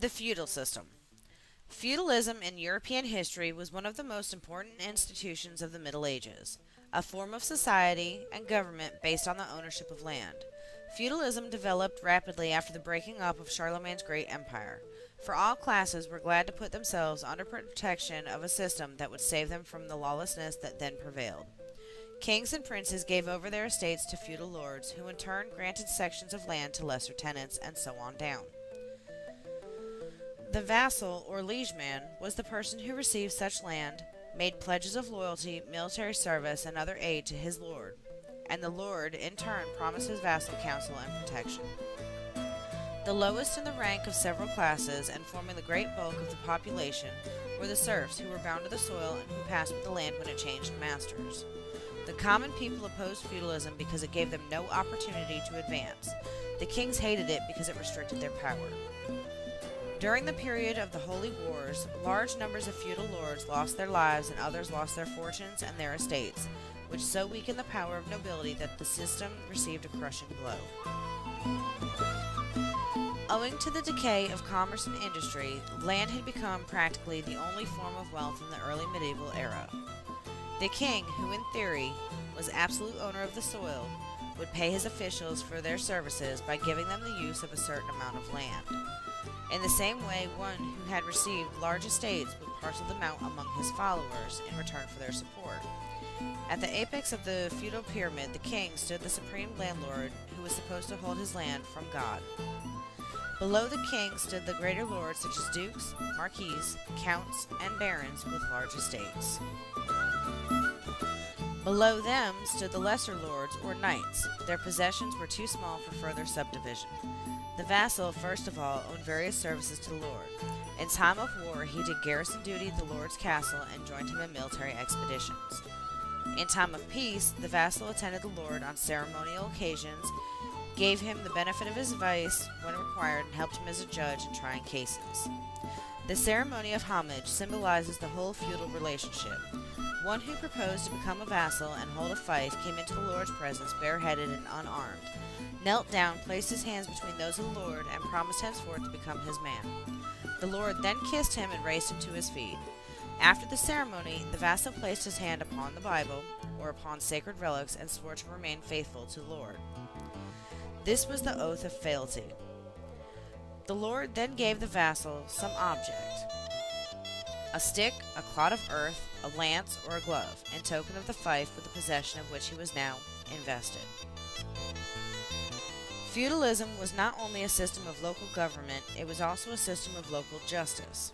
The feudal system. Feudalism in European history was one of the most important institutions of the Middle Ages, a form of society and government based on the ownership of land. Feudalism developed rapidly after the breaking up of Charlemagne's great empire, for all classes were glad to put themselves under protection of a system that would save them from the lawlessness that then prevailed. Kings and princes gave over their estates to feudal lords, who in turn granted sections of land to lesser tenants, and so on down. The vassal, or liegeman, was the person who received such land, made pledges of loyalty, military service, and other aid to his lord, and the lord, in turn, promised his vassal counsel and protection. The lowest in the rank of several classes, and forming the great bulk of the population, were the serfs, who were bound to the soil and who passed with the land when it changed masters. The common people opposed feudalism because it gave them no opportunity to advance. The kings hated it because it restricted their power. During the period of the Holy Wars, large numbers of feudal lords lost their lives and others lost their fortunes and their estates, which so weakened the power of nobility that the system received a crushing blow. Owing to the decay of commerce and industry, land had become practically the only form of wealth in the early medieval era. The king, who in theory was absolute owner of the soil, would pay his officials for their services by giving them the use of a certain amount of land. In the same way, one who had received large estates would parcel them out among his followers in return for their support. At the apex of the feudal pyramid, the king stood the supreme landlord who was supposed to hold his land from God. Below the king stood the greater lords such as dukes, marquises, counts, and barons with large estates. Below them stood the lesser lords, or knights. Their possessions were too small for further subdivision. The vassal, first of all, owned various services to the lord. In time of war, he did garrison duty at the lord's castle and joined him in military expeditions. In time of peace, the vassal attended the lord on ceremonial occasions, gave him the benefit of his advice when required, and helped him as a judge in trying cases. The ceremony of homage symbolizes the whole feudal relationship. One who proposed to become a vassal and hold a fief came into the lord's presence bareheaded and unarmed, knelt down, placed his hands between those of the lord, and promised henceforth to become his man. The lord then kissed him and raised him to his feet. After the ceremony, the vassal placed his hand upon the Bible, or upon sacred relics, and swore to remain faithful to the lord. This was the oath of fealty. The lord then gave the vassal some object: a stick, a clod of earth, a lance, or a glove, in token of the fief with the possession of which he was now invested. Feudalism was not only a system of local government, it was also a system of local justice.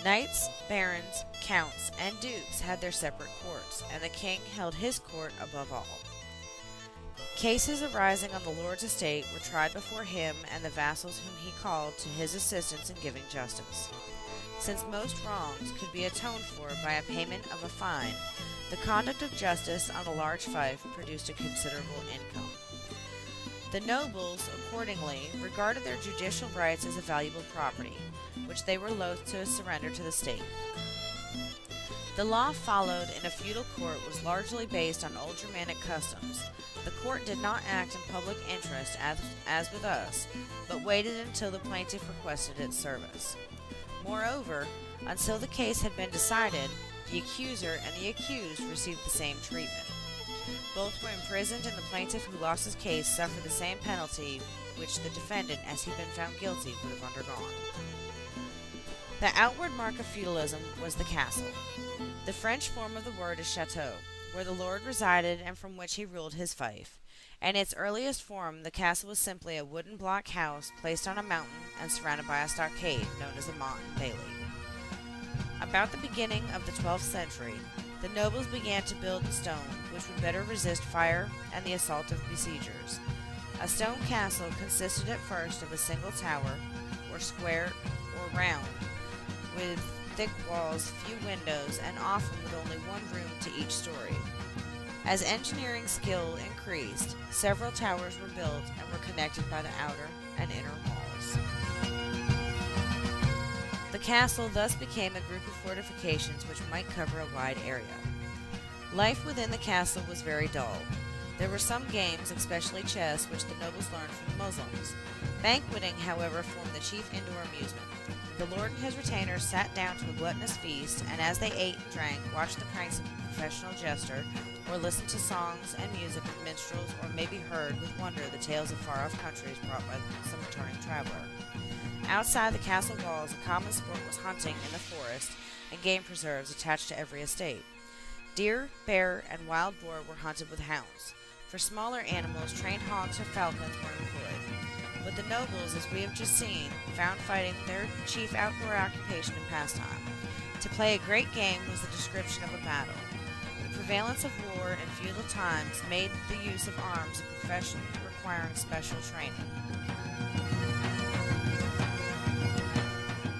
Knights, barons, counts, and dukes had their separate courts, and the king held his court above all. Cases arising on the lord's estate were tried before him and the vassals whom he called to his assistance in giving justice. Since most wrongs could be atoned for by a payment of a fine, the conduct of justice on a large fief produced a considerable income. The nobles, accordingly, regarded their judicial rights as a valuable property, which they were loath to surrender to the state. The law followed in a feudal court was largely based on old Germanic customs. The court did not act in public interest as with us, but waited until the plaintiff requested its service. Moreover, until the case had been decided, the accuser and the accused received the same treatment. Both were imprisoned, and the plaintiff who lost his case suffered the same penalty which the defendant, as he had been found guilty, would have undergone. The outward mark of feudalism was the castle. The French form of the word is chateau, where the lord resided and from which he ruled his fief. In its earliest form, the castle was simply a wooden block house placed on a mountain and surrounded by a stockade known as a motte and bailey. About the beginning of the 12th century, the nobles began to build in stone, which would better resist fire and the assault of besiegers. A stone castle consisted at first of a single tower, or square, or round, with thick walls, few windows, and often with only one room to each story. As engineering skill increased, several towers were built and were connected by the outer and inner walls. The castle thus became a group of fortifications which might cover a wide area. Life within the castle was very dull. There were some games, especially chess, which the nobles learned from the Muslims. Banqueting, however, formed the chief indoor amusement. The lord and his retainers sat down to a gluttonous feast, and as they ate and drank, watched the pranks of a professional jester, or listened to songs and music of minstrels, or maybe heard with wonder the tales of far-off countries brought by some returning traveler. Outside the castle walls, a common sport was hunting in the forest, and game preserves attached to every estate. Deer, bear, and wild boar were hunted with hounds. For smaller animals, trained hawks or falcons were employed. But the nobles, as we have just seen, found fighting their chief outdoor occupation and pastime. To play a great game was the description of a battle. The prevalence of war in feudal times made the use of arms a profession requiring special training.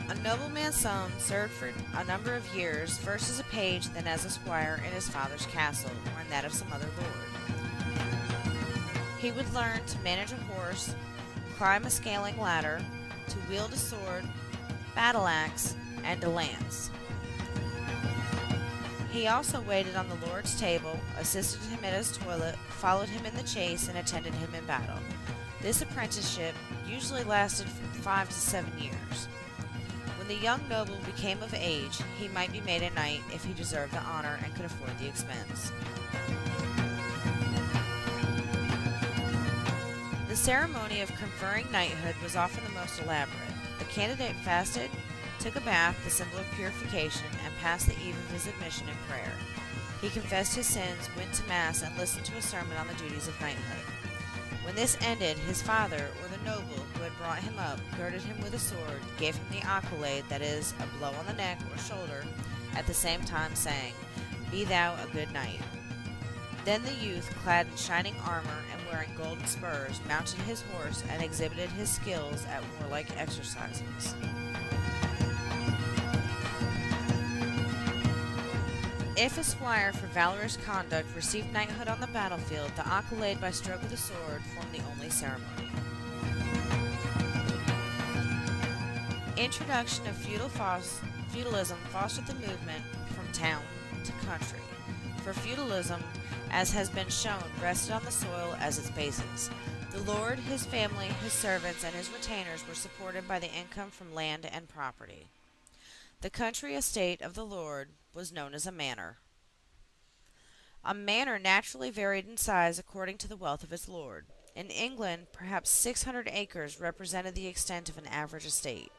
A nobleman's son served for a number of years, first as a page, then as a squire in his father's castle, or in that of some other lord. He would learn to manage a horse, climb a scaling ladder, to wield a sword, battle axe, and a lance. He also waited on the lord's table, assisted him at his toilet, followed him in the chase, and attended him in battle. This apprenticeship usually lasted from 5 to 7 years. When the young noble became of age, he might be made a knight if he deserved the honor and could afford the expense. The ceremony of conferring knighthood was often the most elaborate. The candidate fasted, took a bath, the symbol of purification, and passed the eve of his admission in prayer. He confessed his sins, went to Mass, and listened to a sermon on the duties of knighthood. When this ended, his father, or the noble who had brought him up, girded him with a sword, gave him the accolade, that is, a blow on the neck or shoulder, at the same time saying, "Be thou a good knight." Then the youth, clad in shining armor and wearing golden spurs, mounted his horse and exhibited his skills at warlike exercises. If a squire for valorous conduct received knighthood on the battlefield, the accolade by stroke of the sword formed the only ceremony. Introduction of feudalism fostered the movement from town to country. For feudalism, as has been shown, rested on the soil as its basis. The lord, his family, his servants, and his retainers were supported by the income from land and property. The country estate of the lord was known as a manor. A manor naturally varied in size according to the wealth of its lord. In England, perhaps 600 acres represented the extent of an average estate.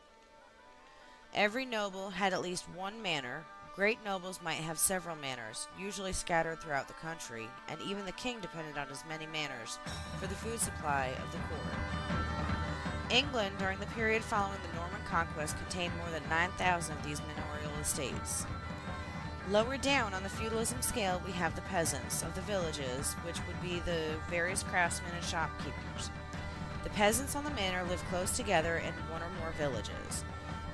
Every noble had at least one manor. Great nobles might have several manors, usually scattered throughout the country, and even the king depended on his many manors for the food supply of the court. England, during the period following the Norman conquest, contained more than 9,000 of these manorial estates. Lower down on the feudalism scale, we have the peasants of the villages, which would be the various craftsmen and shopkeepers. The peasants on the manor lived close together in one or more villages.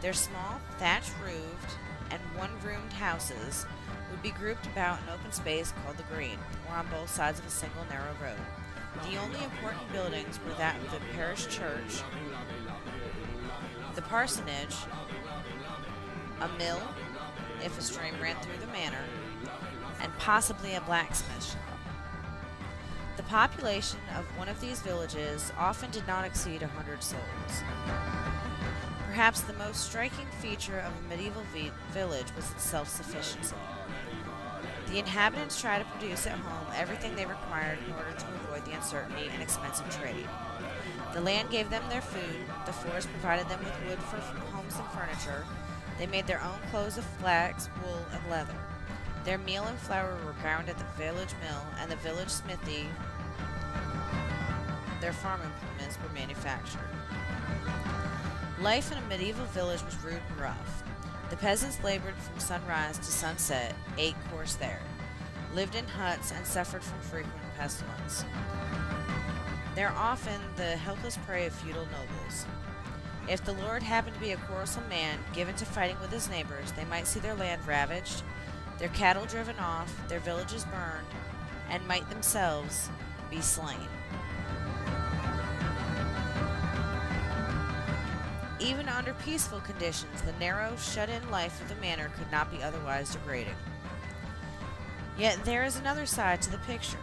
Their small, thatch-roofed, and one-roomed houses would be grouped about an open space called the green, or on both sides of a single narrow road. The only important buildings were that of the parish church, the parsonage, a mill, if a stream ran through the manor, and possibly a blacksmith shop. The population of one of these villages often did not exceed 100 souls. Perhaps the most striking feature of a medieval village was its self-sufficiency. The inhabitants tried to produce at home everything they required in order to avoid the uncertainty and expensive trade. The land gave them their food, the forest provided them with wood for homes and furniture, they made their own clothes of flax, wool, and leather. Their meal and flour were ground at the village mill, and the village smithy, their farm implements were manufactured. Life in a medieval village was rude and rough. The peasants labored from sunrise to sunset, ate coarse there, lived in huts, and suffered from frequent pestilence. They are often the helpless prey of feudal nobles. If the lord happened to be a quarrelsome man, given to fighting with his neighbors, they might see their land ravaged, their cattle driven off, their villages burned, and might themselves be slain. Even under peaceful conditions, the narrow, shut-in life of the manor could not be otherwise degrading. Yet there is another side to the picture.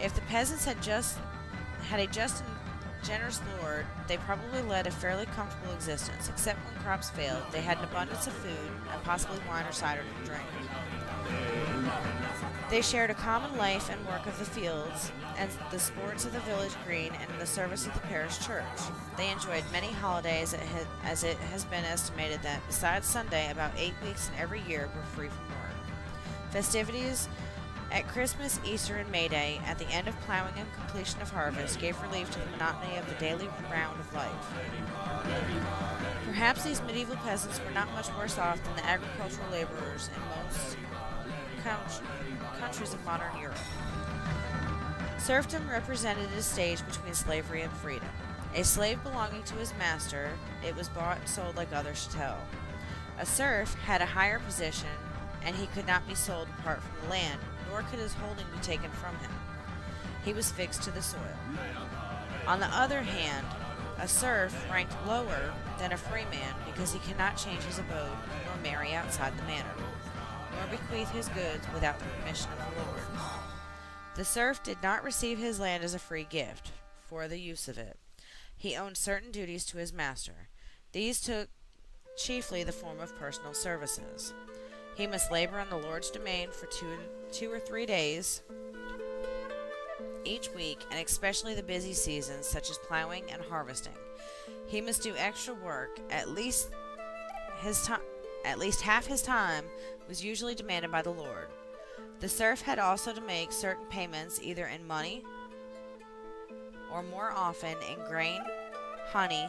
If the peasants had a just and generous lord, they probably led a fairly comfortable existence. Except when crops failed, they had an abundance of food and possibly wine or cider to drink. They shared a common life and work of the fields and the sports of the village green and in the service of the parish church. They enjoyed many holidays, as it has been estimated that, besides Sunday, about 8 weeks in every year were free from work. Festivities at Christmas, Easter, and May Day, at the end of plowing and completion of harvest, gave relief to the monotony of the daily round of life. Perhaps these medieval peasants were not much worse off than the agricultural laborers in most countries of modern Europe. Serfdom represented a stage between slavery and freedom. A slave belonging to his master, it was bought and sold like other chattel. A serf had a higher position, and he could not be sold apart from the land, nor could his holding be taken from him. He was fixed to the soil. On the other hand, a serf ranked lower than a free man because he cannot change his abode nor marry outside the manor, nor bequeath his goods without the permission of the lord. The serf did not receive his land as a free gift for the use of it. He owned certain duties to his master. These took chiefly the form of personal services. He must labor on the lord's domain for two or 3 days each week, and especially the busy seasons such as plowing and harvesting. He must do extra work. At least half his time was usually demanded by the lord. The serf had also to make certain payments either in money or more often in grain, honey,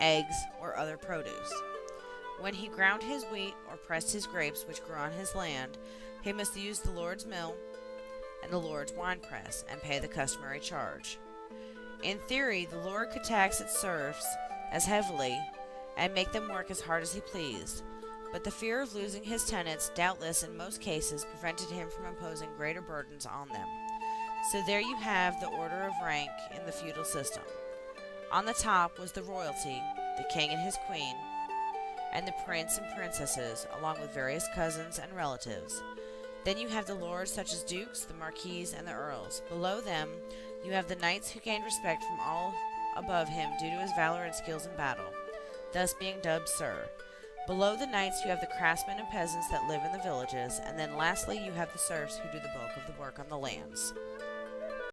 eggs, or other produce. When he ground his wheat or pressed his grapes which grew on his land, he must use the lord's mill and the lord's winepress and pay the customary charge. In theory, the lord could tax its serfs as heavily and make them work as hard as he pleased, but the fear of losing his tenants doubtless in most cases prevented him from imposing greater burdens on them. So there you have the order of rank in the feudal system. On the top was the royalty, the king and his queen, and the prince and princesses, along with various cousins and relatives. Then you have the lords such as dukes, the marquises, and the earls. Below them, you have the knights who gained respect from all above him due to his valor and skills in battle, thus being dubbed sir. Below the knights you have the craftsmen and peasants that live in the villages, and then lastly you have the serfs who do the bulk of the work on the lands.